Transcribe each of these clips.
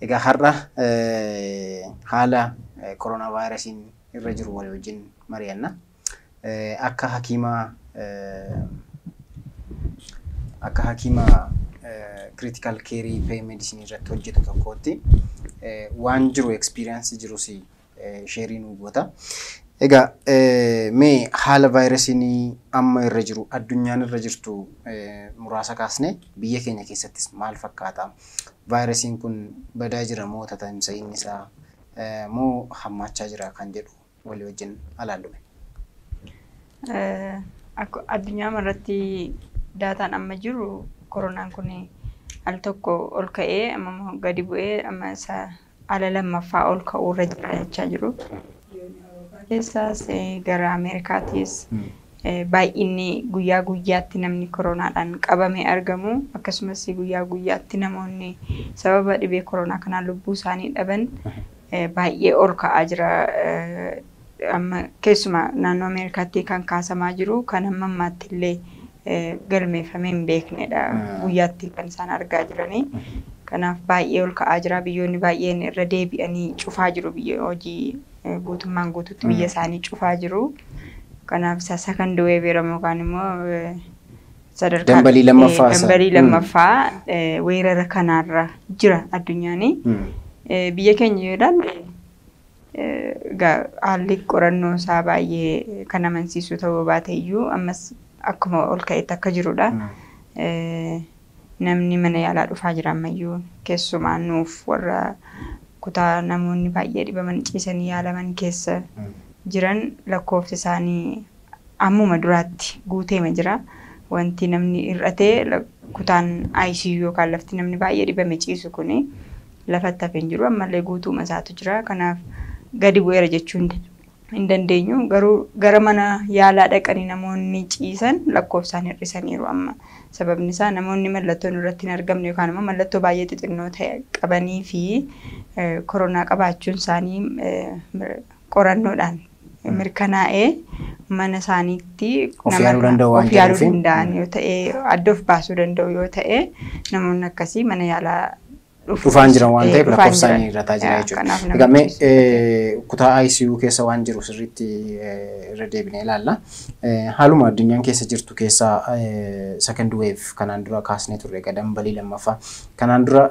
Egaa har'a haala coronavirus'n irra jiru wal wajjin mari'anna. Akka hakiima critical care pay medicine irratti hojjetu tokkotti waan jiru experience jiru si share nu goota. Egaa mee haala virus'n amma irra jiru addunyaan irra jirtu muraasa kaasne biyya keenya keessattis maal fakkaata? Virus'n kun badaa jira moo tatamsa inni isaa moo hammaachaa jira kan jedhu walii wajjin alaallume. Addunyaa irratti daataan amma jiru koronaan kun al tokko ol ka'ee amma gadi bu'ee amma isa ala lammaffaa ol ka'uu irra jira jiru. Keessaas gara Ameerikaattis baay'inni guyyaa guyyaatti namni koronaadhaan qabamee argamu akkasumas guyyaa guyyaatti namoonni sababa dhibee koronaa kanaan lubbuu isaanii dhaban baay'ee ol ka'aa jira. Amma keessumaa naannoo Ameerikaatti kan kaasamaa jiru kan amma ammaatti illee galmeeffamee hin beeknedha guyyaatti kan isaan argaa jiranii. Kanaaf baay'ee ol ka'aa jira. Biyyoonni baay'een irra deebi'anii cufaa jiru. Biyya hojii guutummaan guutuutti biyya isaanii cufaa jiru. Kanaaf second wave jedhamu kan immoo sadarkaa dambalii lammaffaa weerara kanaarra jira addunyaanii. Biyya keenya yoo ilaalle haalli qorannoo isaa baay'ee kan amansiisu ta'uu baate iyyuu ammas akkuma ol ka'etti akka jirudha. Namni mana yaalaa dhufaa jira ammayyuu keessumaa nuuf warra kutaa namoonni baay'ee dhibaman ciisanii yaalaman keessa jiran lakkoofsi isaanii ammuma duraatti guuteema jira. Wanti namni irratee kutaan ICU yookaan lafti namni baay'ee dhibame ciisu kuni lafatti hafeen jiru ammallee guutuuma isaatu jira. Kanaaf gadi bu'eera jechuun hin dandeenyu. Garuu gara mana yaalaa dhaqanii namoonni ciisan lakkoofsaan hir'isaniiru amma. Sababni isaa namoonni mallattoon irratti hin argamne yookaan immoo mallattoo baay'ee xixinnoo ta'e qabanii fi koronaa qabaachuun isaanii qorannoodhaan mirkanaa'ee mana isaaniitti of yaaluu danda'an yoo ta'e adda of baasuu danda'u yoo ta'e namoonni akkasii mana yaalaa dhufaan jiran waan ta'eef lakkoofsaanii irrataa jira jechuudha. Egaa mee kutaa ICU keessa waan jiru sirriitti irra deebinee ilaalla. Haaluma addunyaan keessa jirtu keessa second wave kanaan dura kaasnee turre egaa dambalii lammaffaa kanaan dura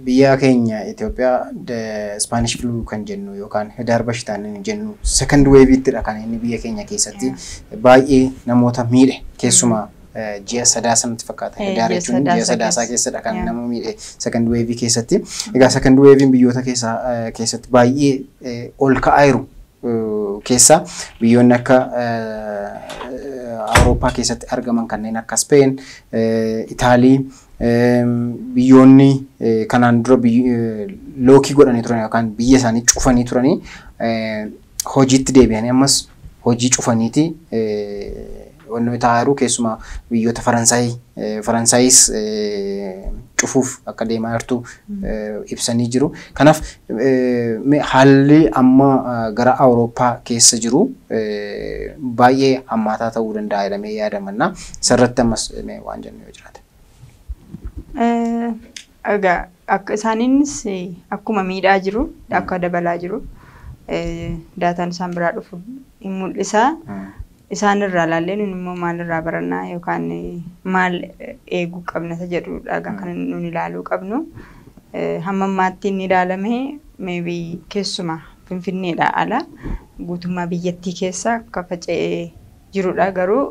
biyya keenya Itoophiyaa Spanish flu kan jennu yookaan hidar bashitaan jennu second wave ittidha kan inni biyya keenya keessatti baay'ee namoota miidhe keessumaa ji'a sadaasanatti fakkaata. Hidar jechuun ji'a sadaasaa keessadha kan nama miidhe second wave keessatti. Egaa second wave biyyoota keessatti baay'ee ol ka'aa jiru. Keessa biyyoonni akka Awurooppaa keessatti argaman kanneen akka Spain, Itaalii biyyoonni kanaan dura lookii godhanii turan yookaan biyya isaanii cufanii turanii hojiitti deebi'anii ammas hojii cufaniiti wanni ta'aa keessumaa biyyoota Faransaayis cufuuf akka deemaa jirtu ibsanii jiru. Kanaaf haalli amma gara Awurooppaa keessa jiru baay'ee hammaataa ta'uu danda'a jedhamee yaadamanna. Sarratti ammas waan jennu yoo jiraate. Egaa akka isaaniinis akkuma miidhaa jiru akka dabalaa jiru daataan isaan biraa dhufu hin mul'isa. Isaan irraa ilaallee nun immoo maal irraa barannaa yookaan maal eeguu qabna isa jedhudha kan nun ilaaluu qabnu. Hamma ammaatti inni ilaalame maybe keessumaa Finfinneedhaa ala guutummaa biyyattii keessa akka faca'ee jirudha. Garuu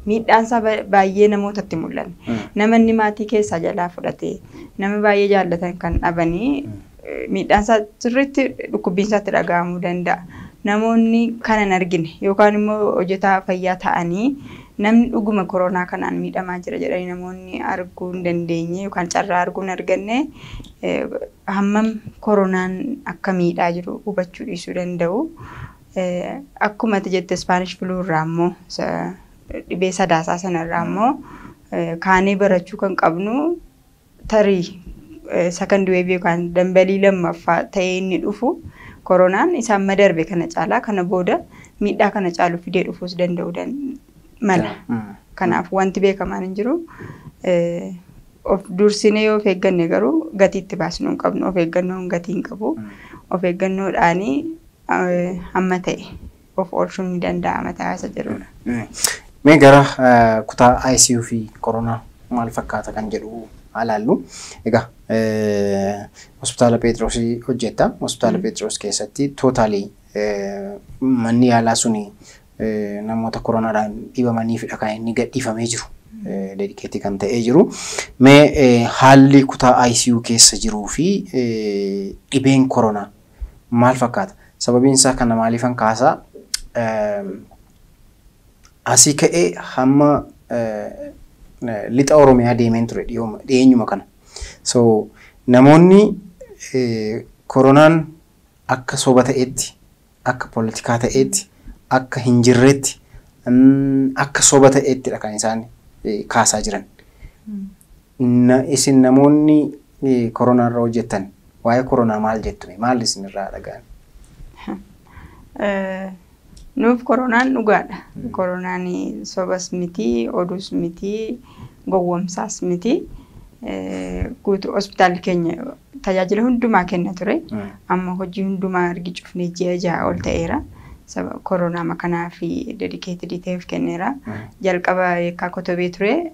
miidhaan isaa baay'ee namootatti mul'anne. Namoonni maatii keessaa jalaa fudhatee nama baay'ee jaallatan kan dhabanii miidhaan isaa sirriitti dhukkubbiin isaatti dhaga'amuu danda'a. Namoonni kana hin argine yookaan immoo hojjetaa fayyaa ta'anii namni dhuguma koronaa kanaan miidhamaa jira jedhanii namoonni arguu hin dandeenye yookaan carraa arguu hin arganne hammam koronaan akka miidhaa jiru hubachuu dhiisuu danda'u. Akkuma ati jette Spanish flu irraa immoo dhibee sadaasaa sanarraa immoo kaanee barachuu kan qabnu tarii second wave yookaan dambalii lammaffaa ta'ee inni dhufu koronaan isaan madarbe kana caalaa kana booda miidhaa kana caalu fidee dhufuus danda'u mala. Kanaaf wanti beekamaan hin jiru of dursinee yoo of eegganne garuu gatii itti baasnu hin qabnu. Of eeggannoon gatii hin qabu. Of eeggannoodhaanii hamma ta'e of oolchuun ni danda'ama taasisa jirudha. Mee gara kutaa ICU fi koronaa maal fakkaata kan jedhu alaallu. Egaa hospitaala Pheexroosii hojjetta. Hospitaala Pheexroos keessatti tootaalii manni yaalaa suni namoota koronaadhaan dhibamanii fi kan inni gadhiifamee jiru. Dedikeetii kan ta'ee jiru. Mee haalli kutaa ICU keessa jiruu fi dhibeen koronaa maal fakkaata? Sababiin isaa kana maaliifan kaasaa asii ka'ee hamma lixa Oromiyaa deemeen ture dhiyeenyuma kana. So namoonni koronaan akka soba ta'etti, akka poolitikaa ta'etti, akka hin jirretti, akka soba ta'ettidha kan isaan kaasaa jiran. Isin namoonni koronaa irra hojjettan waa'ee koronaa maal jettu? Maal isin irraa dhaga'an? Nuuf koronaan dhugaadha. Koronaan sobas miti, oduus miti, gowwomsaas miti. Guutuu hospitaalli keenya tajaajila hundumaa kenna ture. Amma hojii hundumaa ergi cufnee ji'a 6 ol ta'eera. Koronaa makanaa fi dedikeetidii ta'eef kenneera. Jalqaba eekkaa kotobee ture.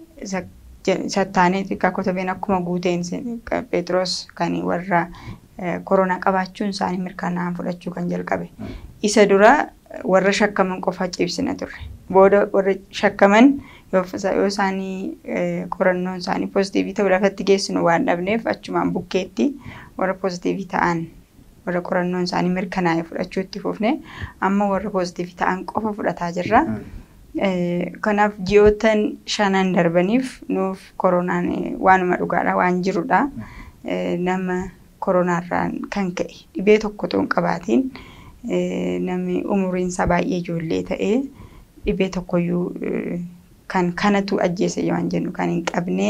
Sattaanee eekkaa kotobeen akkuma guuteen Pheexroos kan warra koronaa qabaachuun isaanii mirkanaa'an fudhachuu kan jalqabe. Isa dura warra shakkaman qofa cibsina turre. Booda warra shakkaman yoo isaanii qorannoon isaanii pozitiivii ta'uu lafatti geessinu waan dhabneef achumaan bukkeetti warra pozitiivii ta'an warra qorannoon isaanii mirkanaa'e fudhachuutti fufne amma warra pozitiivii ta'an qofa fudhataa jirra. Kanaaf ji'ootan 5 darbaniif nuuf koronaan waanuma dhugaadha waan jirudha. Nama koronaarraan kan ka'e dhibee tokko ta'uun qabaatiin namni umuriin isaa baay'ee ijoollee ta'ee dhibee tokkoyyuu kan kanatu ajjeese waan jennu kan hin qabne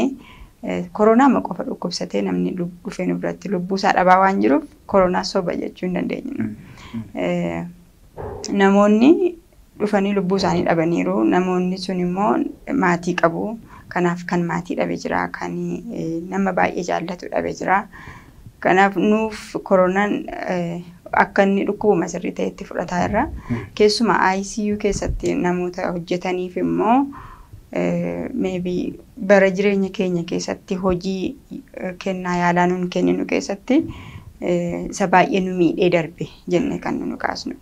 koronaa ma qofa dhukkubsatee namni dhufee nu biratti lubbuu isaa dhabaa waan jiruuf koronaa soba jechuu hin dandeenyu. Namoonni dhufanii lubbuu isaanii dhabaniiru. Namoonni sun immoo maatii qabu. Kanaaf kan maatii dhabee jira, kan nama baay'ee jaallatu dhabee jira. Kanaaf nuuf koronaan akka inni dhukkubuma sirrii ta'etti fudhataa jirra. Keessumaa ICU keessatti namoota hojjetaniif immoo maybe bara jireenya keenya keessatti hojii kennaa yaalaa nuun kenninu keessatti isa baay'ee nu miidhee darbe jennee kan nu kaasnu.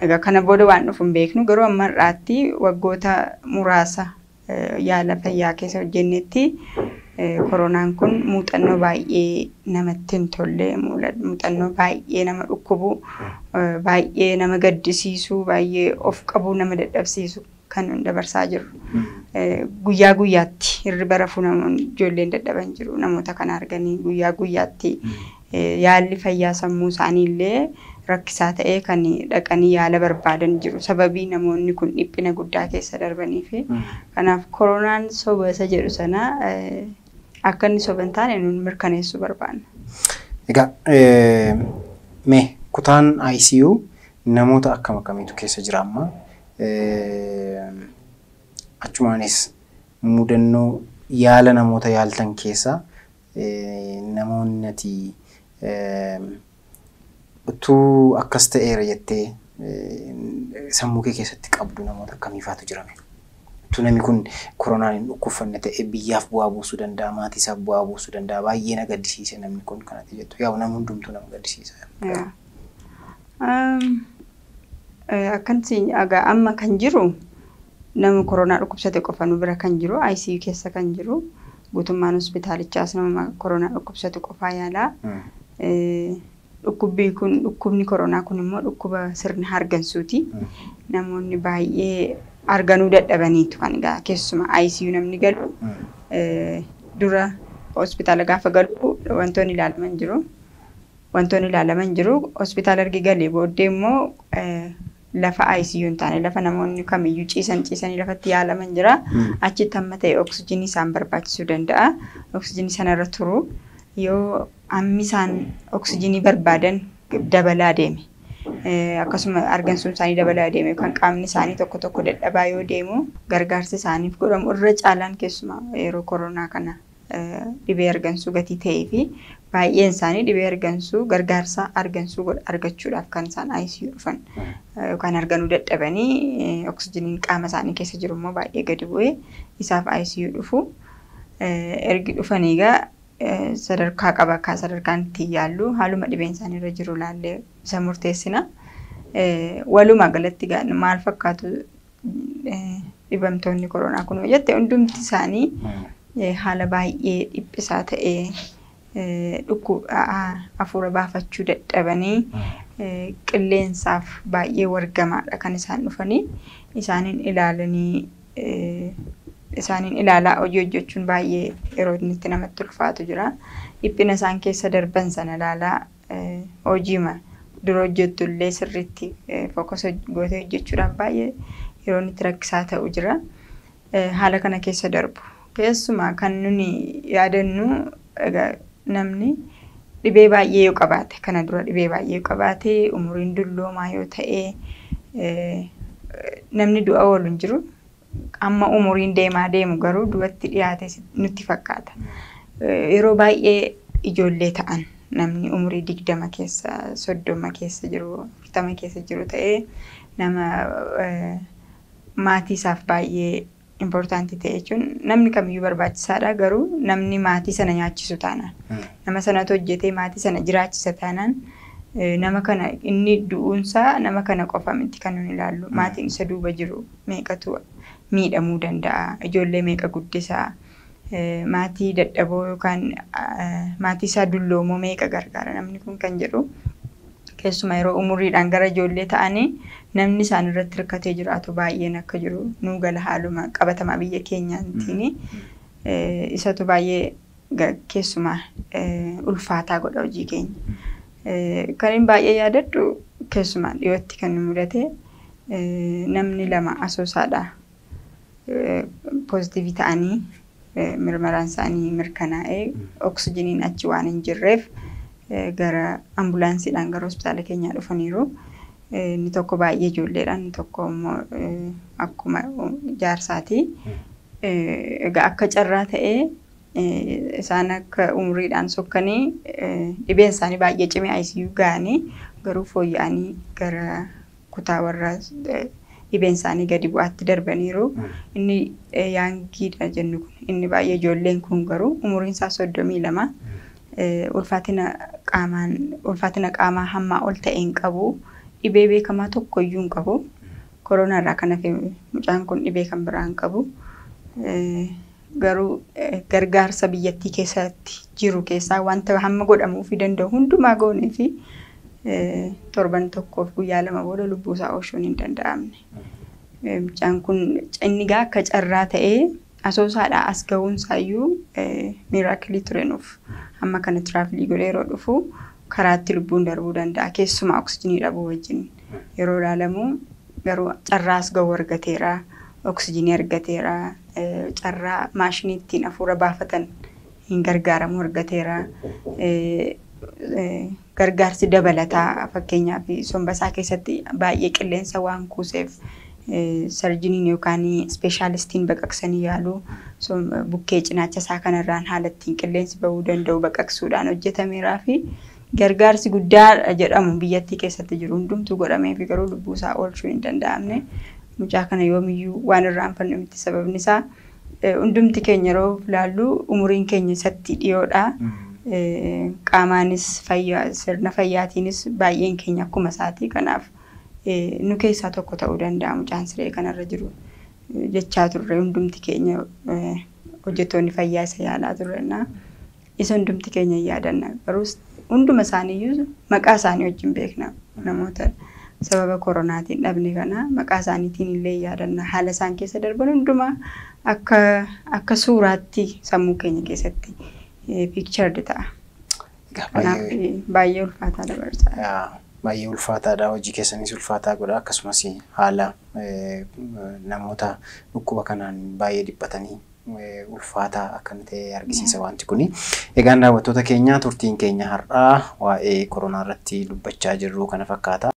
Egaa kana booda waan dhufu hin beeknu garuu amma irraatti waggoota muraasa yaala fayyaa keessa hojjennetti koronaan kun muuxannoo baay'ee namatti hin tolle, muuxannoo baay'ee nama dhukkubu, baay'ee nama gaddisiisu, baay'ee of qabu nama dadhabsiisu kan dabarsaa jiru. Guyyaa guyyaatti hirriba rafuu namoonni ijoolleen dadhaban jiru. Namoota kana arganii guyyaa guyyaatti yaalli fayyaa sammuu isaanii illee rakkisaa ta'ee kan dhaqanii yaala barbaadan jiru. Sababii namoonni kun dhiphina guddaa keessa darbanii fi kanaaf koronaan soba isa jedhu sana akka inni soba hin taane nuun mirkaneessuu barbaanna. Egaa mee kutaan ICU namoota akkam akkamiitu keessa jira amma? Achumaanis mudannoo yaala namoota yaaltan keessa namoonni ati utuu akkas ta'eera jettee sammuu kee keessatti qabdu namoota akkamiifaatu jirame? Utuu namni kun koronaan hin dhukkubfanne ta'e biyyaaf bu'aa buusuu danda'a, maatii isaaf bu'aa buusuu danda'a. Baay'ee na gaddisiise namni kun kanatti jettu. Yaa nama hundumtuu nama gaddisiisa. Akkansi egaa amma kan jiru nama koronaa dhukkubsate qofa nu bira kan jiru ICU keessa kan jiru guutummaan hospitaalichaas nama koronaa dhukkubsate qofaa yaala. Dhukkubni koronaa kun immoo dhukkuba sirna hargansuuti. Namoonni baay'ee arganuu dadhabaniitu kan egaa keessumaa ICU namni galu dura hospitaala gaafa galu wantoonni ilaalaman jiru. Wantoonni ilaalaman jiru hospitaala ergi galee booddee immoo lafa ICU hin taane lafa namoonni kamiyyuu ciisanii lafatti yaalaman jira. Achitti amma ta'e oksijiinii isaan barbaachisuu danda'a. Oksijiinii sanarra turu yoo ammi isaan oksijiinii barbaadan dabalaa deeme. Akkasuma argansuun isaanii dabalaa deeme kan qaamni isaanii tokko tokko dadhabaa yoo deemu gargaarsi isaaniif godhamu irra caalaan keessumaa yeroo koronaa kana dhibee argansuu gatii ta'ee fi baay'een isaanii dhibee argansuu gargaarsa argansuu argachuudhaaf kan isaan ICU dhufan yookaan arganuu dadhabanii oksijiniin qaama isaanii keessa jiru immoo baay'ee gadi bu'ee isaaf ICU dhufu. Ergi dhufanii egaa sadarkaa qaba akka sadarkaan itti yaallu haaluma dhibeen isaanii irra jiru laallee isa murteessina. Walumaa galatti maal fakkaatu dhibamtoonni koronaa kun jette hundumti isaanii haala baay'ee dhiphisaa ta'ee hafuura baafachuu dadhabanii qilleensaaf baay'ee wargamaadha kan isaan dhufanii isaaniin ilaalaa hojii hojjechuun baay'ee yeroo inni itti namatti ulfaatu jira. Dhiphina isaan keessa darban sana ilaalaa hojiima dura hojjettu illee sirriitti fokus gootee hojjechuudhaaf baay'ee yeroo inni itti rakkisaa ta'u jira. Haala kana keessa darbu. Keessumaa kan nuni yaadannu namni dhibee baay'ee yoo qabaate kana dura dhibee baay'ee yoo qabaate umuriin dulloomaa yoo ta'e namni du'a oolu hin jiru. Amma umuriin deemu garuu du'atti dhiyaate nutti fakkaata. Yeroo baay'ee ijoollee ta'an namni umurii 20 keessa 30 keessa jiru 40 keessa jiru ta'ee nama maatii isaaf baay'ee importanti ta'e jechuun namni kamiyyuu barbaachisaadha garuu namni maatii sana nyaachisu taanaan nama sanatu hojjetee maatii sana jiraachisa taanaan nama kana inni du'uunsaa nama kana qofa miti kan nuyi ilaallu maatiin isa duuba jiru meeqatu miidhamuu danda'a ijoollee meeqa guddisaa maatii dadhaboo yookaan maatii isaa dulloomoo meeqa gargaara namni kun kan jedhu keessumaa yeroo umuriidhaan gara ijoollee ta'anii namni isaan irratti hirkatee jiraatu baay'een akka jiru nuu gala haaluma qabatamaa biyya keenyaatiin isatu baay'ee keessumaa ulfaataa godha hojii keenya. Kan inni baay'ee yaadadhu keessumaa dhiyootti kan mudate namni 2 asoosaadha poozitiivii ta'anii mirmaraan isaanii mirkanaa'ee oksijiniin achi waan hin jirreef gara ambulaansiidhaan gara hospitaala keenyaa dhufaniiru. Inni tokko baay'ee ijoolleedhaan inni tokko immoo akkuma jaarsaati. Egaa akka carraa ta'ee isaan akka umuriidhaan sokkanii dhibeen isaanii baay'ee cimee ICU ga'anii garuu fooyya'anii gara kutaa warra dhibeen isaanii gadi bu'aatti darbaniiru. Inni yaangiidha jennu kun inni baay'ee ijoolleen kun garuu umuriin isaa 32 ulfaatina qaamaa hammaa ol ta'een qabu. Dhibee beekamaa tokko iyyuu hin qabu. Koronaa irraa kan hafe mucaan kun dhibee kan biraa hin qabu. Garuu gargaarsa biyyattii keessatti jiru keessaa wanta hamma godhamuuf danda'u hundumaa goonee fi torban tokkoof guyyaa 2 booda lubbuu isaa oolchuun hin danda'amne. Mucaan kun inni akka carraa ta'ee asoosaadhaa as ga'uun isaayyuu miiraakilii ture nuuf. Amma kana tiraafilii godhee yeroo dhufu karaatti lubbuun darbuu danda'a. Keessumaa oksijinii dhabuu wajjin yeroo ilaalamu garuu carraa as ga'uu argateera. Oksijinii argateera. Carraa maashinii ittiin hafuura baafatan hin gargaaramu argateera. Gargaarsi dabalataa fakkeenyaaf somba isaa keessatti baay'ee qilleensa waan kuuseef sarjiniin yookaan ispeeshaalistiin baqaqsanii yaalu bukkee cinaacha isaa kanarraan haala ittiin qilleensi bahuu danda'u baqaqsuudhaan hojjetameeraa fi gargaarsi guddaa jedhamu biyyattii keessatti jiru hundumtuu godhamee fi garuu lubbuu isaa oolchuu hin danda'amne. Mucaa kana yoomiyyuu waan irraanfannu miti sababni isaa hundumti keenya yeroo ilaallu umuriin keenya isatti dhiyoodha. Qaamaanis sirna fayyaatiinis baay'een keenya akkuma isaati. Kanaaf nu keessaa tokko ta'uu danda'a mucaan siree kanarra jiru jechaa turre hundumti keenya hojjettoonni fayyaa isa yaalaa turrenna. Isa hundumti keenya yaadanna garuu hunduma isaaniiyyuu maqaa isaanii wajjin beekna namoota sababa koronaatiin dhabne kana maqaa isaaniitiin illee yaadanna haala isaan keessa darban hundumaa akka suuraatti sammuu keenya keessatti pictured ta'a. Kanaaf baay'ee ulfaataa dabarsa. Baay'ee ulfaataadha hojii keessanis ulfaataa godha akkasumas haala namoota dhukkuba kanaan baay'ee dhiphatanii ulfaataa akkan ta'e argisiisa wanti kuni. Egaan daawwattoota keenya turtiin keenya har'aa waa'ee koronaa irratti dubbachaa jirru kana fakkaata.